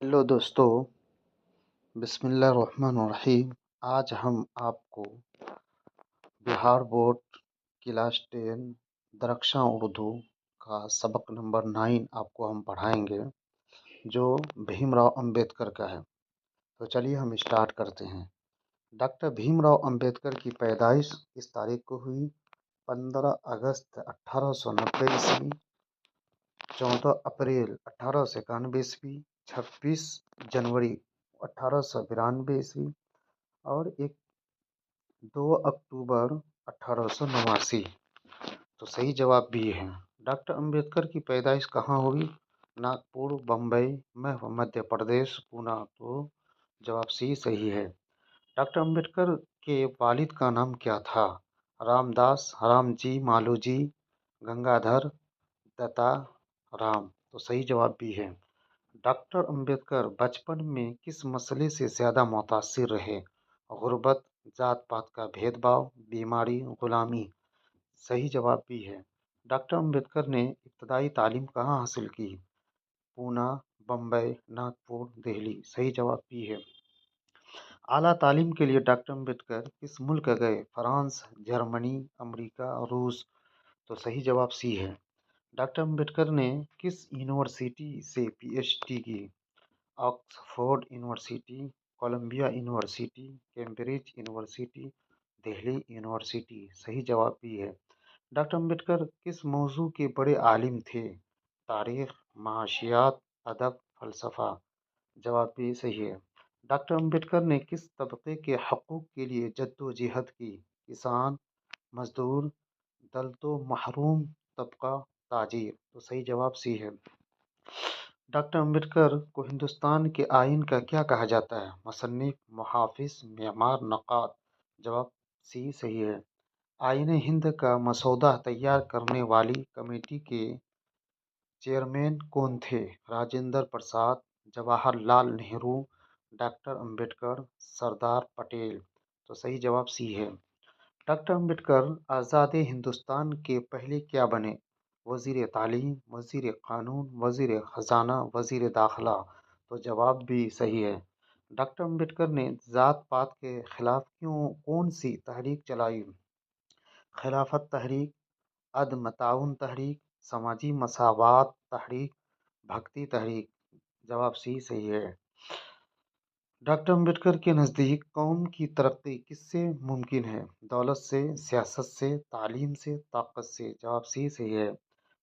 Hello दोस्तों, बिस्मिल्लाहिर्रहमानिर्रहीम। आज हम आपको बिहार बोर्ड क्लास 10 दरक्षा उर्दू का सबक नंबर 9 आपको हम पढ़ाएंगे, जो भीमराव अंबेडकर का है। तो चलिए हम स्टार्ट करते हैं। डॉक्टर भीमराव अंबेडकर की पैदाइश इस तारीख को हुई 15 अगस्त 1890 ईस्वी, 14 अप्रैल 1891 ईस्वी, 26 जनवरी 1892 ईस्वी और 2 अक्टूबर 1889। तो सही जवाब भी है। डॉक्टर अंबेडकर की पैदाइश कहाँ हुई? नागपुर, बम्बई में, मध्य प्रदेश, पूना। तो जवाब सी सही है। डॉक्टर अंबेडकर के वालिद का नाम क्या था? रामदास, रामजी, मालूजी, गंगाधर, दत्ता राम। तो सही जवाब भी है। डॉक्टर अंबेडकर बचपन में किस मसले से ज़्यादा मुतासिर रहे? गुर्बत, जात पात का भेदभाव, बीमारी, गुलामी। सही जवाब भी है। डॉक्टर अंबेडकर ने इब्तदाई तालीम कहाँ हासिल की? पूना, बम्बई, नागपुर, दिल्ली। सही जवाब भी है। आला तालीम के लिए डॉक्टर अंबेडकर किस मुल्क गए? फ्रांस, जर्मनी, अमेरिका, रूस। तो सही जवाब सी है। डॉक्टर अंबेडकर ने किस यूनिवर्सिटी से पीएचडी की? Oxford university, Columbia university, Cambridge university, Delhi university. सही जवाब भी है। डॉक्टर अंबेडकर किस मौजू के बड़े आलिम थे? तारीख, माशियात, अदब, फ़लसफ़ा। जवाब भी सही है। डॉक्टर अंबेडकर ने किस तबके के हकूक़ के लिए जद्दोजहद की? किसान, मजदूर, दलितों, महरूम तबका, ताजिर। तो सही जवाब सी है। डॉक्टर अंबेडकर को हिंदुस्तान के आइन का क्या कहा जाता है? मुसन्निफ, मुहाफिज, मेमार, नक़ाद। जवाब सी सही है। आइन हिंद का मसौदा तैयार करने वाली कमेटी के चेयरमैन कौन थे? राजेंद्र प्रसाद, जवाहरलाल नेहरू, डॉक्टर अंबेडकर, सरदार पटेल। तो सही जवाब सी है। डॉक्टर अंबेडकर आज़ाद हिंदुस्तान के पहले क्या बने? वज़ीर तालीम, वज़ीर क़ानून, वज़ीर ख़जाना, वज़ीर दाखिला। तो जवाब भी सही है। डॉक्टर अंबेडकर ने ज़ात पात के ख़िलाफ़ कौन सी तहरीक चलाई? खिलाफत तहरीक, अदम ताउन तहरीक, समाजी मसावात तहरीक, भक्ति तहरीक। जवाब सी सही है। डॉक्टर अंबेडकर के नज़दीक कौम की तरक्की किससे मुमकिन है? दौलत से, सियासत से, तालीम से, ताकत से। जवाब सी सही है।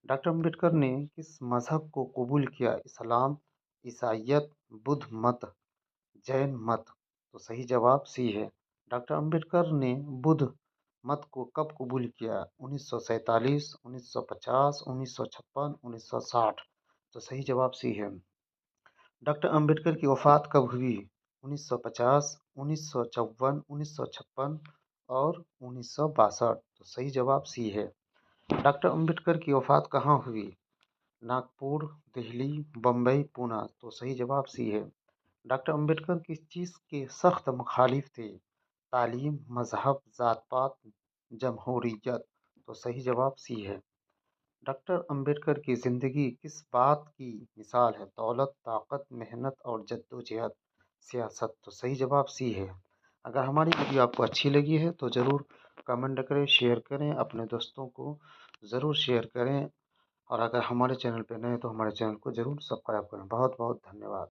डॉक्टर अंबेडकर ने किस मज़हब को कबूल किया? इस्लाम, ईसाइयत, बुद्ध मत, जैन मत। तो सही जवाब सी है। डॉक्टर अंबेडकर ने बुद्ध मत को कब कबूल किया? 1947, 1950, 1956, 1960। तो सही जवाब सी है। डॉक्टर अंबेडकर की वफ़ात कब हुई? 1950, 1954, 1956 और 1962। तो सही जवाब सी है। डॉक्टर अंबेडकर की वफ़ात कहाँ हुई? नागपुर, दिल्ली, बम्बई, पूना। तो सही जवाब सी है। डॉक्टर अंबेडकर किस चीज़ के सख्त मुखालिफ थे? तालीम, मजहब, ज़ात पात, जमहूरियत। तो सही जवाब सी है। डॉक्टर अंबेडकर की ज़िंदगी किस बात की मिसाल है? दौलत, ताकत, मेहनत और जद्दोजहद, सियासत। तो सही जवाब सी है। अगर हमारी वीडियो आपको अच्छी लगी है तो ज़रूर कमेंट करें, शेयर करें, अपने दोस्तों को ज़रूर शेयर करें, और अगर हमारे चैनल पर नए हैं तो हमारे चैनल को ज़रूर सब्सक्राइब करें। बहुत बहुत धन्यवाद।